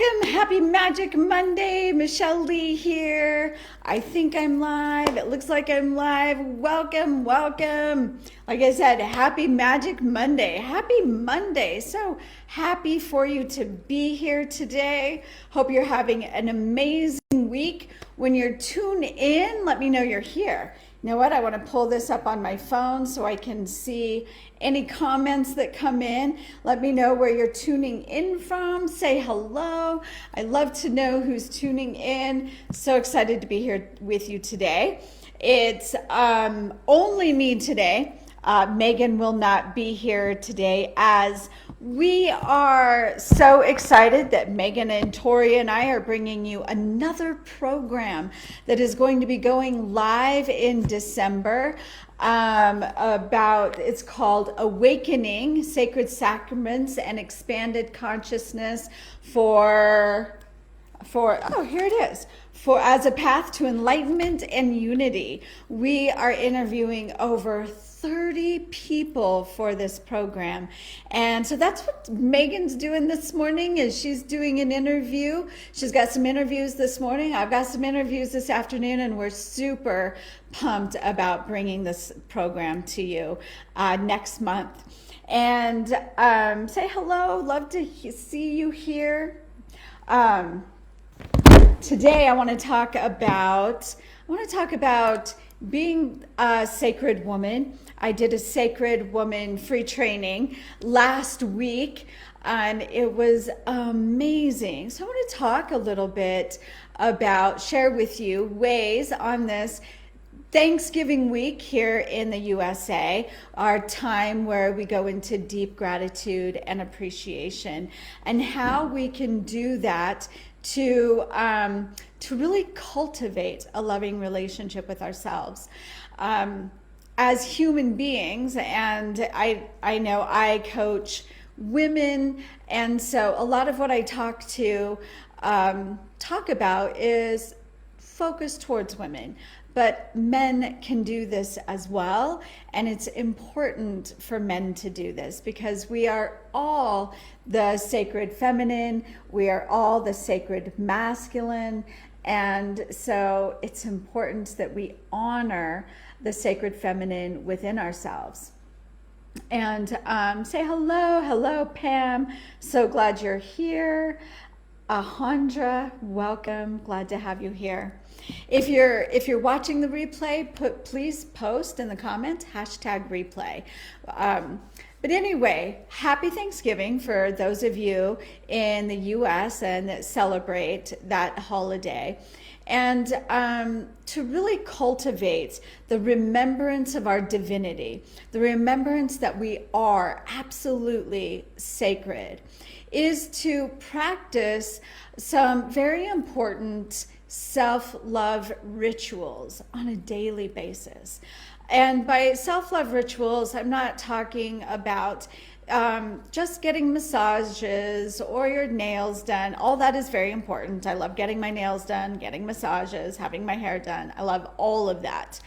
Welcome, happy Magic Monday. Michelle Lee here. I think I'm live. It looks like I'm live. Welcome, welcome. Like I said, happy Magic Monday. Happy Monday. So happy for you to be here today. Hope you're having an amazing week. When you're tuned in, let me know you're here. You know what? I want to pull this up on my phone so I can see any comments that come in. Let me know where you're tuning in from. Say hello. I love to know who's tuning in. So excited to be here with you today. It's only me today. Megan will not be here today, as we are so excited that Megan and Tori and I are bringing you another program that is going to be going live in December. It's called Awakening, Sacred Sacraments and Expanded Consciousness for here it is. For as a path to enlightenment and unity. We are interviewing over 30 people for this program. And so that's what Megan's doing this morning, is she's doing an interview. She's got some interviews this morning. I've got some interviews this afternoon, and we're super pumped about bringing this program to you next month. And say hello, love to see you here. Today I want to talk about being a sacred woman. I did a sacred woman free training last week, and it was amazing. So I want to talk a little bit about, share with you ways on this Thanksgiving week here in the USA, our time where we go into deep gratitude and appreciation, and how we can do that to really cultivate a loving relationship with ourselves as human beings. And I know I coach women, and so a lot of what I talk about is focused towards women. But men can do this as well, and it's important for men to do this because we are all the sacred feminine, we are all the sacred masculine, and so it's important that we honor the sacred feminine within ourselves. And say hello Pam, so glad you're here. Alejandra, welcome, glad to have you here. If you're watching the replay, please post in the comments #replay. But anyway, happy Thanksgiving for those of you in the U.S. and that celebrate that holiday. And to really cultivate the remembrance of our divinity, the remembrance that we are absolutely sacred, is to practice some very important self-love rituals on a daily basis. And by self-love rituals, I'm not talking about just getting massages or your nails done. All that is very important. I love getting my nails done, getting massages, having my hair done. I love all of that.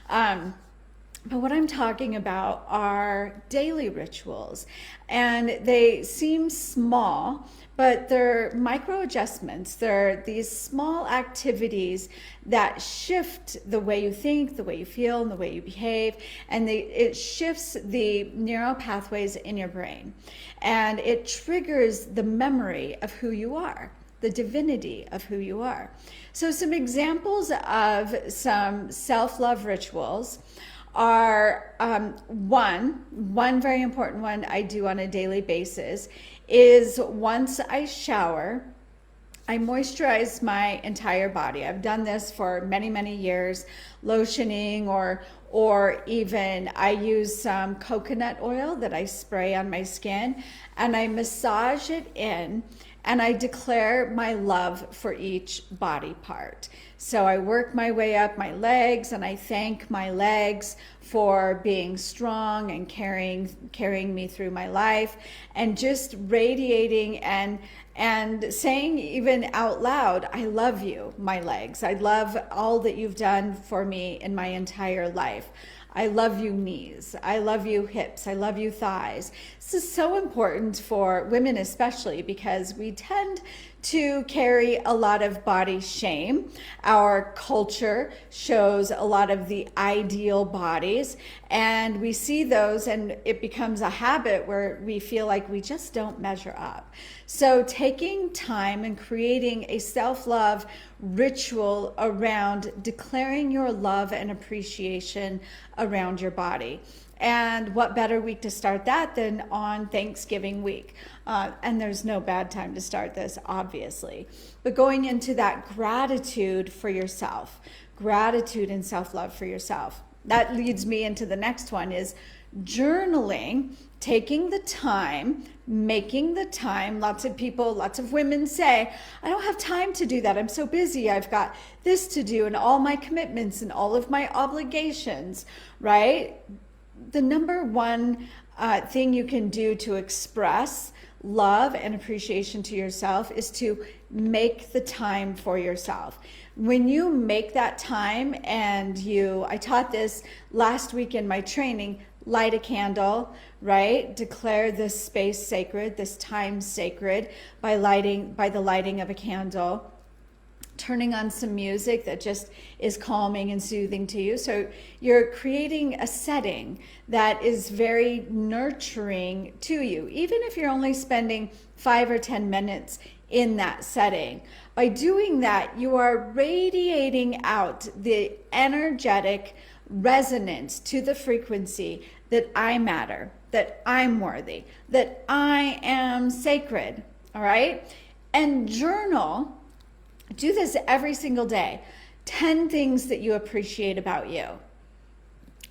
But what I'm talking about are daily rituals, and they seem small, but they're micro adjustments. They're these small activities that shift the way you think, the way you feel, and the way you behave, and it shifts the neural pathways in your brain, and it triggers the memory of who you are, the divinity of who you are. So some examples of some self-love rituals are one very important one I do on a daily basis is once I shower, I moisturize my entire body. I've done this for many, many years, lotioning or even I use some coconut oil that I spray on my skin, and I massage it in, and I declare my love for each body part. So I work my way up my legs, and I thank my legs for being strong and carrying me through my life, and just radiating and saying even out loud, I love you, my legs. I love all that you've done for me in my entire life. I love you knees. I love you hips. I love you thighs. This is so important for women especially because we tend to carry a lot of body shame. Our culture shows a lot of the ideal bodies, and we see those, and it becomes a habit where we feel like we just don't measure up. So taking time and creating a self-love ritual around declaring your love and appreciation around your body. And what better week to start that than on Thanksgiving week? And there's no bad time to start this, obviously. But going into that gratitude for yourself, gratitude and self-love for yourself. That leads me into the next one is journaling, taking the time, making the time. Lots of people, lots of women say, I don't have time to do that. I'm so busy. I've got this to do and all my commitments and all of my obligations, right? The number one thing you can do to express love and appreciation to yourself is to make the time for yourself. When you make that time and I taught this last week in my training, light a candle, right? Declare this space sacred, this time sacred by the lighting of a candle. Turning on some music that just is calming and soothing to you. So you're creating a setting that is very nurturing to you, even if you're only spending 5 or 10 minutes in that setting. By doing that, you are radiating out the energetic resonance to the frequency that I matter, that I'm worthy, that I am sacred, all right? And journal. Do this every single day. 10 things that you appreciate about you.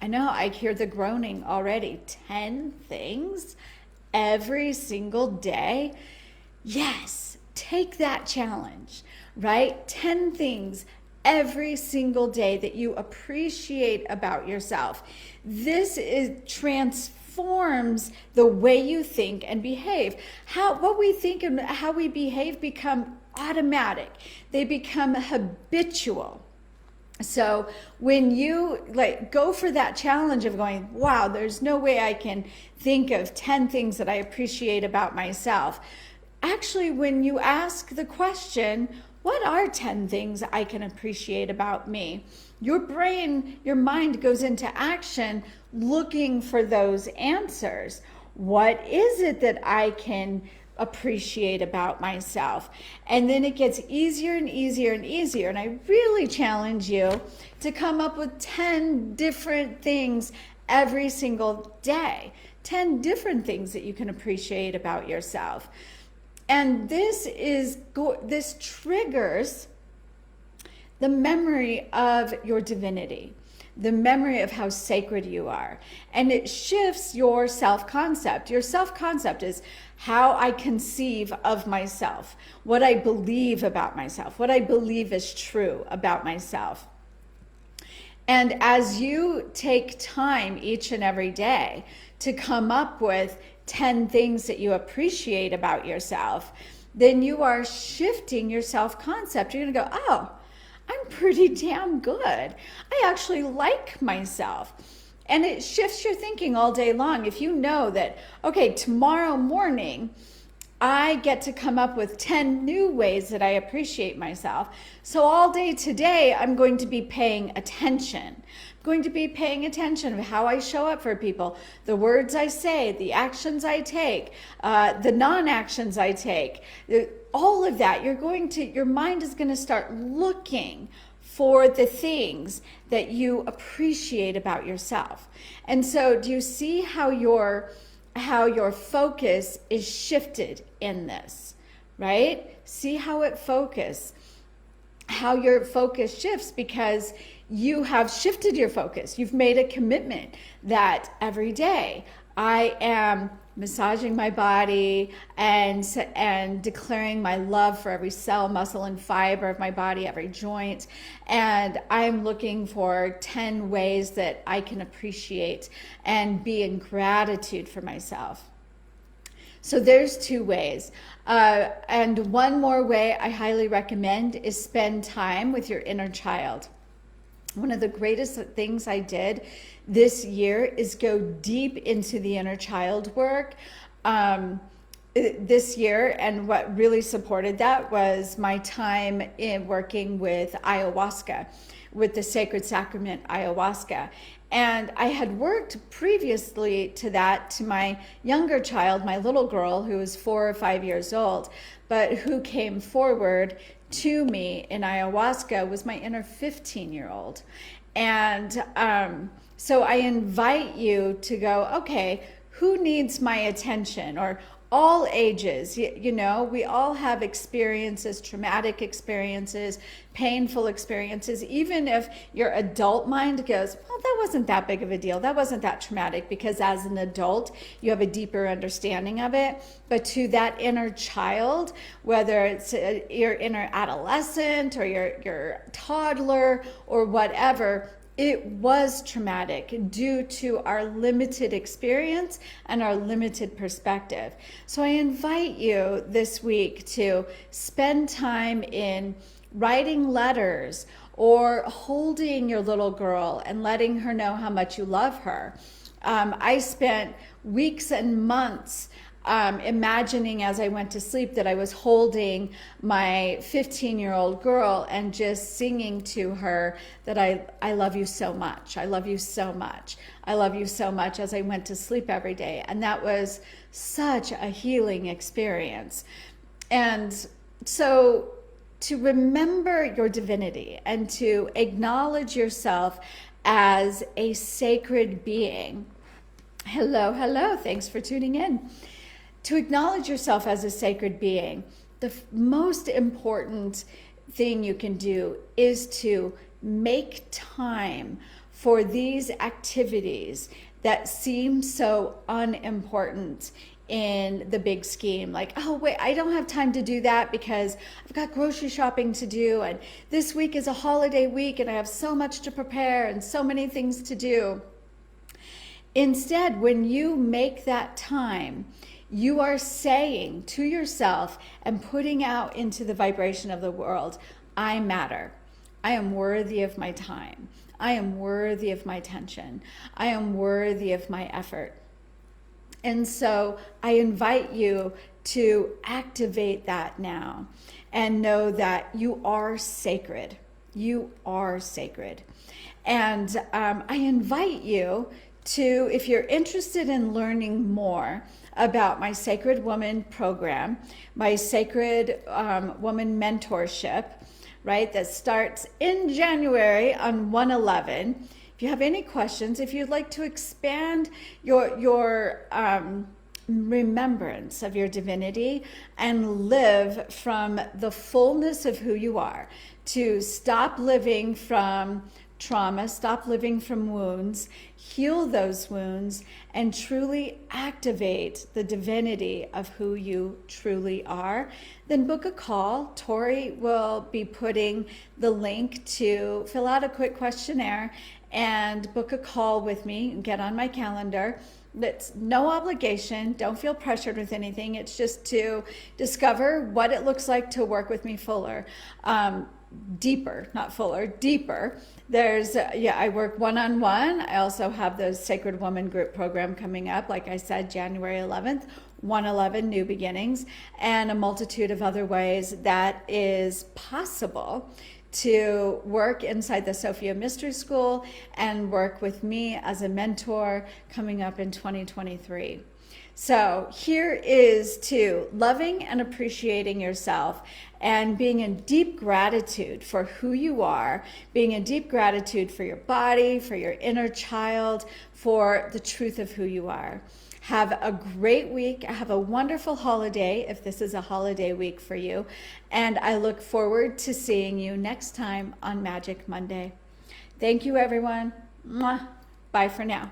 I know, I hear the groaning already. 10 things every single day. Yes, take that challenge, right? 10 things every single day that you appreciate about yourself. This transforms the way you think and behave. What we think and how we behave become automatic. They become habitual. So when you go for that challenge of going, wow, there's no way I can think of 10 things that I appreciate about myself. Actually, when you ask the question, what are 10 things I can appreciate about me? Your brain, your mind goes into action looking for those answers. What is it that I can appreciate about myself? And then it gets easier and easier and easier. And I really challenge you to come up with 10 different things every single day. 10 different things that you can appreciate about yourself. And this triggers the memory of your divinity, the memory of how sacred you are. And it shifts your self-concept. Your self-concept is how I conceive of myself, what I believe about myself, what I believe is true about myself. And as you take time each and every day to come up with 10 things that you appreciate about yourself, then you are shifting your self-concept. You're going to go, oh, I'm pretty damn good. I actually like myself. And it shifts your thinking all day long. If you know that, okay, tomorrow morning, I get to come up with 10 new ways that I appreciate myself. So all day today, I'm going to be paying attention. I'm going to be paying attention to how I show up for people, the words I say, the actions I take, the non-actions I take, all of that. Your mind is going to start looking for the things that you appreciate about yourself. And so do you see how your focus is shifted in this, right? See how your focus shifts because you have shifted your focus. You've made a commitment that every day I am massaging my body and declaring my love for every cell, muscle, and fiber of my body, every joint. And I'm looking for 10 ways that I can appreciate and be in gratitude for myself. So there's 2 ways. And one more way I highly recommend is spend time with your inner child. One of the greatest things I did this year is go deep into the inner child work. this year, and what really supported that was my time in working with ayahuasca, with the sacred sacrament ayahuasca. And I had worked previously to that to my younger child, my little girl, who was 4 or 5 years old, but who came forward to me in ayahuasca was my inner 15-year-old. And so I invite you to go, okay, who needs my attention? Or all ages, you know, we all have experiences, traumatic experiences, painful experiences. Even if your adult mind goes, well, that wasn't that big of a deal, that wasn't that traumatic, because as an adult you have a deeper understanding of it. But to that inner child, whether it's your inner adolescent or your toddler or whatever, it was traumatic due to our limited experience and our limited perspective. So I invite you this week to spend time in writing letters or holding your little girl and letting her know how much you love her. I spent weeks and months imagining as I went to sleep that I was holding my 15-year-old girl and just singing to her that I love you so much. I love you so much. I love you so much as I went to sleep every day. And that was such a healing experience. And so to remember your divinity and to acknowledge yourself as a sacred being. Hello, hello. Thanks for tuning in. To acknowledge yourself as a sacred being, the most important thing you can do is to make time for these activities that seem so unimportant in the big scheme. Like, oh wait, I don't have time to do that because I've got grocery shopping to do, and this week is a holiday week and I have so much to prepare and so many things to do. Instead, when you make that time, you are saying to yourself and putting out into the vibration of the world, I matter. I am worthy of my time. I am worthy of my attention. I am worthy of my effort. And so I invite you to activate that now and know that you are sacred. You are sacred. And I invite you to, if you're interested in learning more about my Sacred Woman program, my Sacred Woman mentorship, right, that starts in January on 1/11. If you have any questions, if you'd like to expand your remembrance of your divinity and live from the fullness of who you are, to stop living from trauma, stop living from wounds, heal those wounds, and truly activate the divinity of who you truly are, then book a call. Tori will be putting the link to fill out a quick questionnaire and book a call with me and get on my calendar. That's no obligation. Don't feel pressured with anything. It's just to discover what it looks like to work with me fuller. Deeper, not fuller, deeper. There's, I work one-on-one. I also have the Sacred Woman group program coming up, like I said, January 11th, 1/11, New Beginnings, and a multitude of other ways that is possible to work inside the Sophia Mystery School and work with me as a mentor coming up in 2023. So here is to loving and appreciating yourself and being in deep gratitude for who you are, being in deep gratitude for your body, for your inner child, for the truth of who you are. Have a great week. Have a wonderful holiday if this is a holiday week for you. And I look forward to seeing you next time on Magic Monday. Thank you, everyone. Mwah. Bye for now.